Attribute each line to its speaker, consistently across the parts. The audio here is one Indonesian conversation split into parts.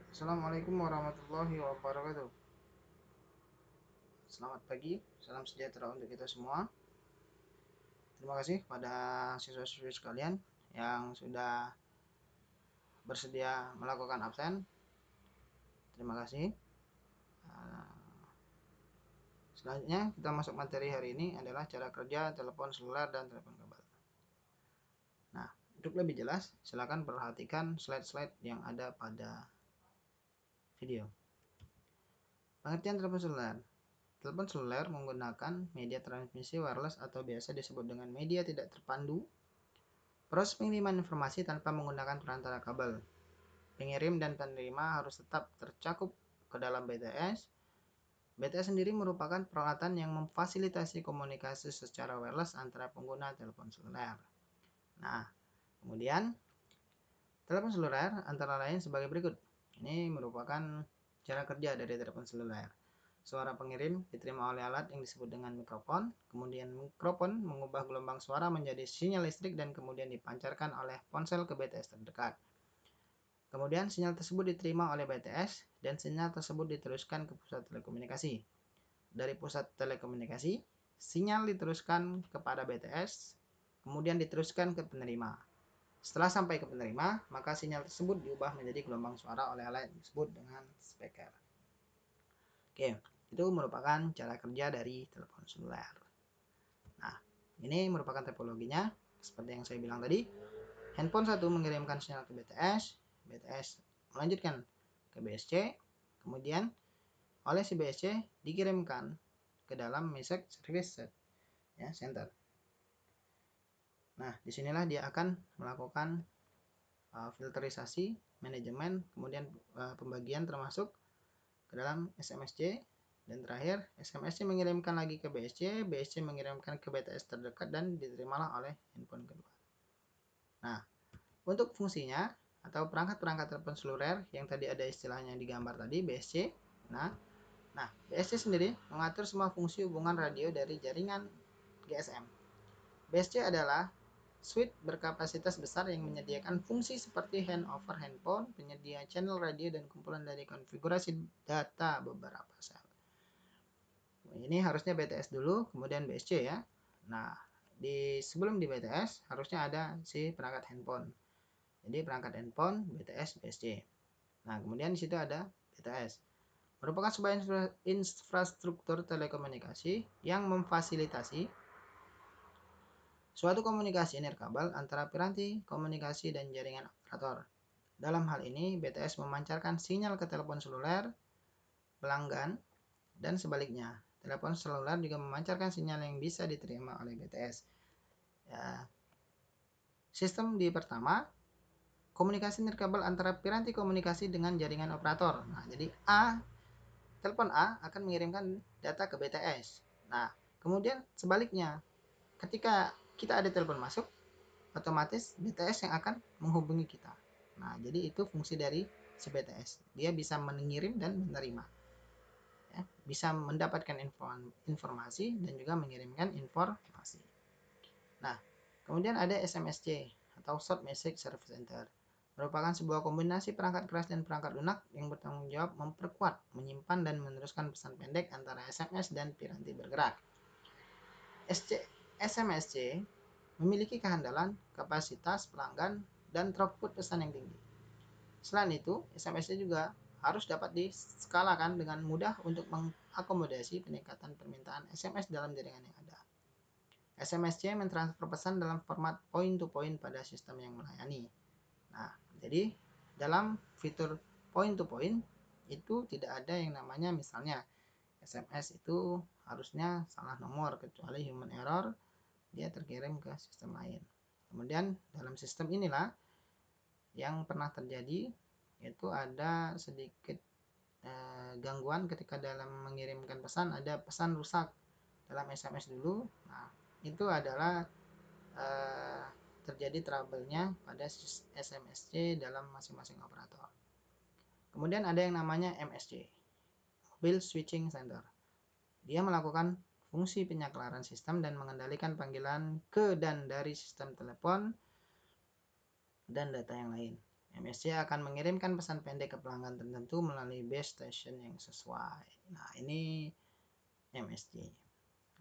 Speaker 1: Assalamualaikum warahmatullahi wabarakatuh. Selamat pagi, salam sejahtera untuk kita semua. Terima kasih pada siswa-siswi sekalian yang sudah bersedia melakukan absen. Terima kasih. Selanjutnya kita masuk materi hari ini adalah cara kerja telepon seluler dan telepon kabel. Nah, untuk lebih jelas, silakan perhatikan slide-slide yang ada pada video. Pengertian telepon seluler. Telepon seluler menggunakan media transmisi wireless atau biasa disebut dengan media tidak terpandu. Proses pengiriman informasi tanpa menggunakan perantara kabel. Pengirim dan penerima harus tetap tercakup ke dalam BTS. BTS sendiri merupakan peralatan yang memfasilitasi komunikasi secara wireless antara pengguna telepon seluler. Nah, kemudian telepon seluler antara lain sebagai berikut. Ini merupakan cara kerja dari telepon seluler. Suara pengirim diterima oleh alat yang disebut dengan mikrofon. Kemudian mikrofon mengubah gelombang suara menjadi sinyal listrik dan kemudian dipancarkan oleh ponsel ke BTS terdekat. Kemudian sinyal tersebut diterima oleh BTS dan sinyal tersebut diteruskan ke pusat telekomunikasi. Dari pusat telekomunikasi, sinyal diteruskan kepada BTS, kemudian diteruskan ke penerima. Setelah sampai ke penerima, maka sinyal tersebut diubah menjadi gelombang suara oleh alat yang disebut dengan speaker. Oke, itu merupakan cara kerja dari telepon seluler. Nah, ini merupakan topologinya seperti yang saya bilang tadi. Handphone 1 mengirimkan sinyal ke BTS, BTS melanjutkan ke BSC, kemudian oleh si BSC dikirimkan ke dalam message service center. Nah, disinilah dia akan melakukan filterisasi, manajemen, kemudian pembagian termasuk ke dalam SMSC, dan terakhir SMSC mengirimkan lagi ke BSC, BSC mengirimkan ke BTS terdekat dan diterimalah oleh handphone kedua. Nah, untuk fungsinya atau perangkat-perangkat telepon seluler yang tadi ada istilahnya di gambar tadi BSC. Nah, BSC sendiri mengatur semua fungsi hubungan radio dari jaringan GSM. BSC adalah suite berkapasitas besar yang menyediakan fungsi seperti handover handphone, penyedia channel radio, dan kumpulan dari konfigurasi data beberapa sel. Ini harusnya BTS dulu, kemudian BSC ya. Nah, sebelum di BTS harusnya ada si perangkat handphone. Jadi perangkat handphone, BTS, BSC. Nah, kemudian di situ ada BTS. Merupakan sebuah infrastruktur telekomunikasi yang memfasilitasi suatu komunikasi nirkabel antara piranti komunikasi dan jaringan operator. Dalam hal ini, BTS memancarkan sinyal ke telepon seluler, pelanggan, dan sebaliknya. Telepon seluler juga memancarkan sinyal yang bisa diterima oleh BTS. Ya. Sistem di pertama, komunikasi nirkabel antara piranti komunikasi dengan jaringan operator. Nah, jadi telepon A akan mengirimkan data ke BTS. Nah, kemudian sebaliknya, ketika kita ada telepon masuk, otomatis BTS yang akan menghubungi kita. Nah, jadi itu fungsi dari si BTS. Dia bisa mengirim dan menerima. Ya, bisa mendapatkan informasi dan juga mengirimkan informasi. Nah, kemudian ada SMSC atau Short Message Service Center. Merupakan sebuah kombinasi perangkat keras dan perangkat lunak yang bertanggung jawab memperkuat, menyimpan, dan meneruskan pesan pendek antara SMS dan piranti bergerak. SMSC memiliki kehandalan, kapasitas pelanggan, dan throughput pesan yang tinggi. Selain itu, SMSC juga harus dapat diskalakan dengan mudah untuk mengakomodasi peningkatan permintaan SMS dalam jaringan yang ada. SMSC mentransfer pesan dalam format point-to-point pada sistem yang melayani. Nah, jadi dalam fitur point-to-point itu tidak ada yang namanya misalnya SMS itu harusnya salah nomor kecuali human error, dia terkirim ke sistem lain. Kemudian dalam sistem inilah yang pernah terjadi itu ada sedikit gangguan ketika dalam mengirimkan pesan, ada pesan rusak dalam SMS dulu. Nah, itu adalah terjadi trouble-nya pada SMSC dalam masing-masing operator. Kemudian ada yang namanya MSC, Mobile Switching Center. Dia melakukan fungsi penyaklaran sistem dan mengendalikan panggilan ke dan dari sistem telepon dan data yang lain. MSC akan mengirimkan pesan pendek ke pelanggan tertentu melalui base station yang sesuai. Nah, ini MSC.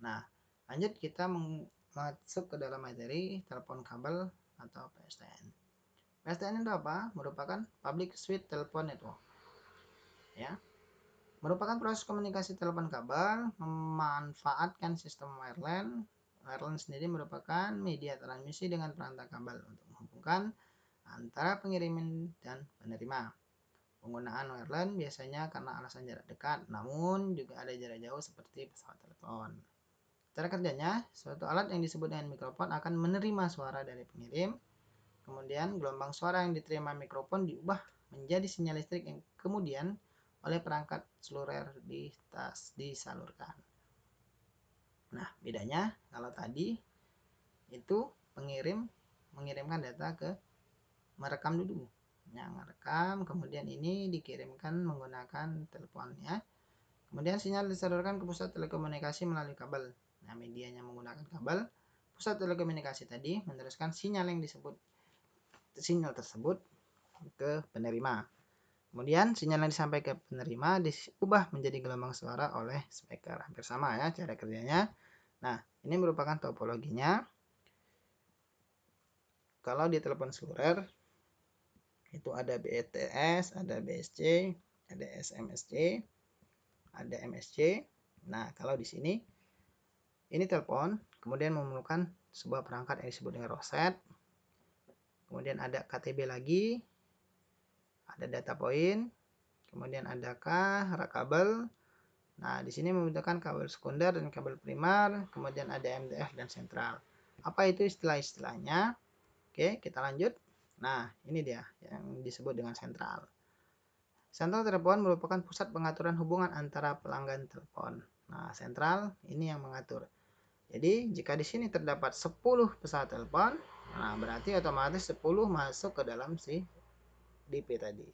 Speaker 1: Nah, lanjut kita masuk ke dalam materi telepon kabel atau PSTN. PSTN itu apa? Merupakan Public Switch Telephone Network. Ya. Merupakan proses komunikasi telepon kabel memanfaatkan sistem wireline. Wireline sendiri merupakan media transmisi dengan perantara kabel untuk menghubungkan antara pengirim dan penerima. Penggunaan wireline biasanya karena alasan jarak dekat, namun juga ada jarak jauh seperti pesawat telepon. Cara kerjanya, suatu alat yang disebut dengan mikrofon akan menerima suara dari pengirim. Kemudian gelombang suara yang diterima mikrofon diubah menjadi sinyal listrik yang kemudian oleh perangkat seluler disalurkan. Nah, bedanya kalau tadi itu pengirim mengirimkan data ke merekam dulu. Yang merekam, kemudian ini dikirimkan menggunakan teleponnya. Kemudian sinyal disalurkan ke pusat telekomunikasi melalui kabel. Nah, medianya menggunakan kabel. Pusat telekomunikasi tadi meneruskan sinyal tersebut ke penerima. Kemudian sinyal yang disampaikan ke penerima diubah menjadi gelombang suara oleh speaker. Hampir sama ya cara kerjanya. Nah, ini merupakan topologinya. Kalau di telepon seluler itu ada BTS, ada BSC, ada SMSC, ada MSC. Nah, kalau di sini ini telepon, kemudian memerlukan sebuah perangkat yang disebut dengan roset. Kemudian ada KTB lagi, ada data point, kemudian adakah rak kabel. Nah, di sini membutuhkan kabel sekunder dan kabel primer, kemudian ada MDF dan sentral. Apa itu istilah-istilahnya? Oke, kita lanjut. Nah, ini dia yang disebut dengan sentral. Sentral telepon merupakan pusat pengaturan hubungan antara pelanggan telepon. Nah, sentral ini yang mengatur. Jadi, jika di sini terdapat 10 pesawat telepon, nah berarti otomatis 10 masuk ke dalam si DP tadi.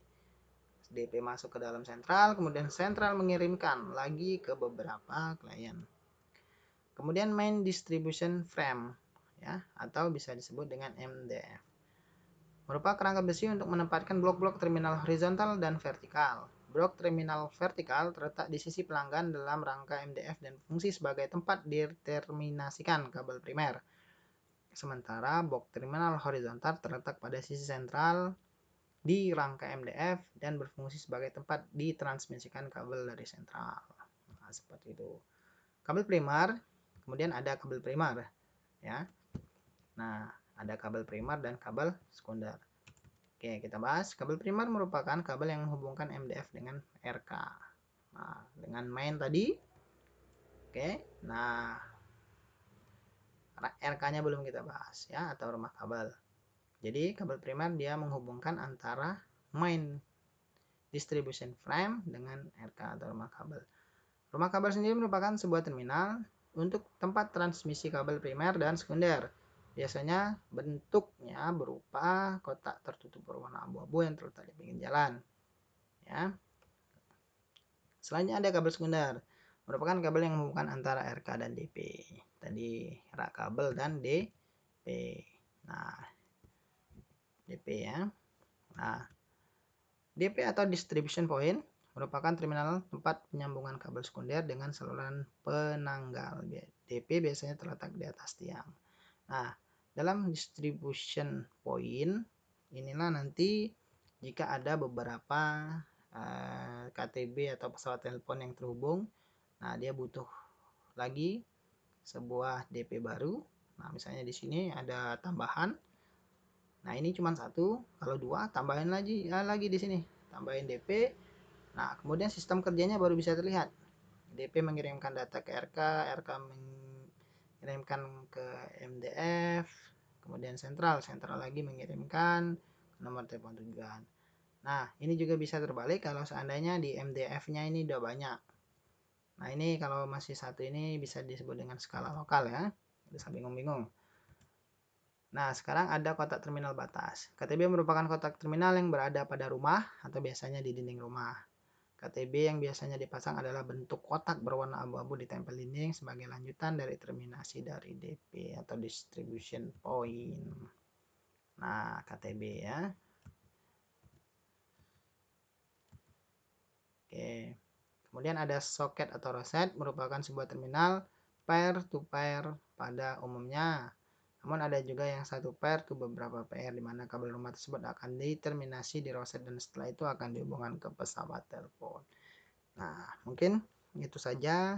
Speaker 1: DP masuk ke dalam sentral, kemudian sentral mengirimkan lagi ke beberapa klien. Kemudian main distribution frame ya, atau bisa disebut dengan MDF. Merupakan kerangka besi untuk menempatkan blok-blok terminal horizontal dan vertikal. Blok terminal vertikal terletak di sisi pelanggan dalam rangka MDF dan fungsi sebagai tempat determinasikan kabel primer. Sementara blok terminal horizontal terletak pada sisi sentral di rangka MDF dan berfungsi sebagai tempat ditransmisikan kabel dari sentral. Nah, seperti itu. Kabel primer, kemudian ada kabel primer ya. Nah, ada kabel primer dan kabel sekunder. Oke, kita bahas. Kabel primer merupakan kabel yang menghubungkan MDF dengan RK. Nah, dengan main tadi. Oke, nah RK-nya belum kita bahas ya, atau rumah kabel. Jadi, kabel primer dia menghubungkan antara main distribution frame dengan RK atau rumah kabel. Rumah kabel sendiri merupakan sebuah terminal untuk tempat transmisi kabel primer dan sekunder. Biasanya bentuknya berupa kotak tertutup berwarna abu-abu yang terletak di pinggir jalan. Ya. Selanjutnya ada kabel sekunder. Merupakan kabel yang menghubungkan antara RK dan DP. Tadi rak kabel dan DP. Nah, DP ya. Nah, DP atau distribution point merupakan terminal tempat penyambungan kabel sekunder dengan saluran penanggal. DP biasanya terletak di atas tiang. Nah, dalam distribution point inilah nanti jika ada beberapa KTB atau pesawat telepon yang terhubung, nah dia butuh lagi sebuah DP baru. Nah, misalnya di sini ada tambahan. Nah, ini cuma satu, kalau dua tambahin lagi di sini, tambahin DP. Nah, kemudian sistem kerjanya baru bisa terlihat. DP mengirimkan data ke RK, RK mengirimkan ke MDF, kemudian sentral lagi mengirimkan nomor telepon tujuan. Nah, ini juga bisa terbalik kalau seandainya di MDF-nya ini udah banyak. Nah, ini kalau masih satu ini bisa disebut dengan skala lokal ya. Bisa bingung-bingung. Nah, sekarang ada kotak terminal batas. KTB merupakan kotak terminal yang berada pada rumah atau biasanya di dinding rumah. KTB yang biasanya dipasang adalah bentuk kotak berwarna abu-abu ditempel dinding sebagai lanjutan dari terminasi dari DP atau distribution point. Nah, KTB ya. Kemudian ada soket atau roset, merupakan sebuah terminal pair to pair pada umumnya. Namun ada juga yang satu pair ke beberapa pair, di mana kabel rumah tersebut akan diterminasi di roset dan setelah itu akan dihubungkan ke pesawat telepon. Nah, mungkin itu saja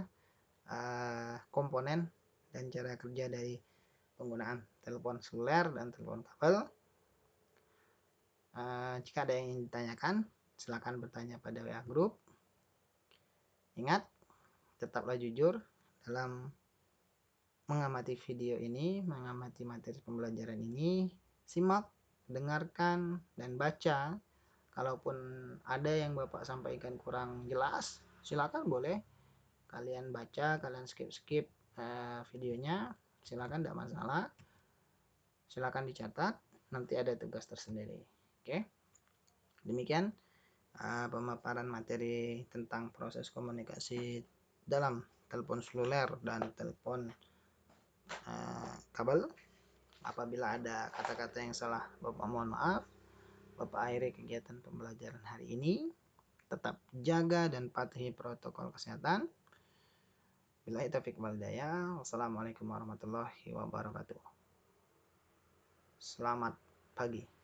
Speaker 1: komponen dan cara kerja dari penggunaan telepon seluler dan telepon kabel. Jika ada yang ingin ditanyakan, silakan bertanya pada WA Group. Ingat, tetaplah jujur dalam mengamati video ini, mengamati materi pembelajaran ini. Simak, dengarkan, dan baca. Kalaupun ada yang Bapak sampaikan kurang jelas, silakan boleh kalian baca, kalian skip videonya, silakan, tidak masalah. Silakan dicatat, nanti ada tugas tersendiri. Oke, demikian pemaparan materi tentang proses komunikasi dalam telepon seluler dan telepon kabel. Apabila ada kata-kata yang salah, Bapak mohon maaf. Bapak akhiri kegiatan pembelajaran hari ini. Tetap jaga dan patuhi protokol kesehatan. Billahi taufiq wal hidayah. Wassalamualaikum warahmatullahi wabarakatuh. Selamat pagi.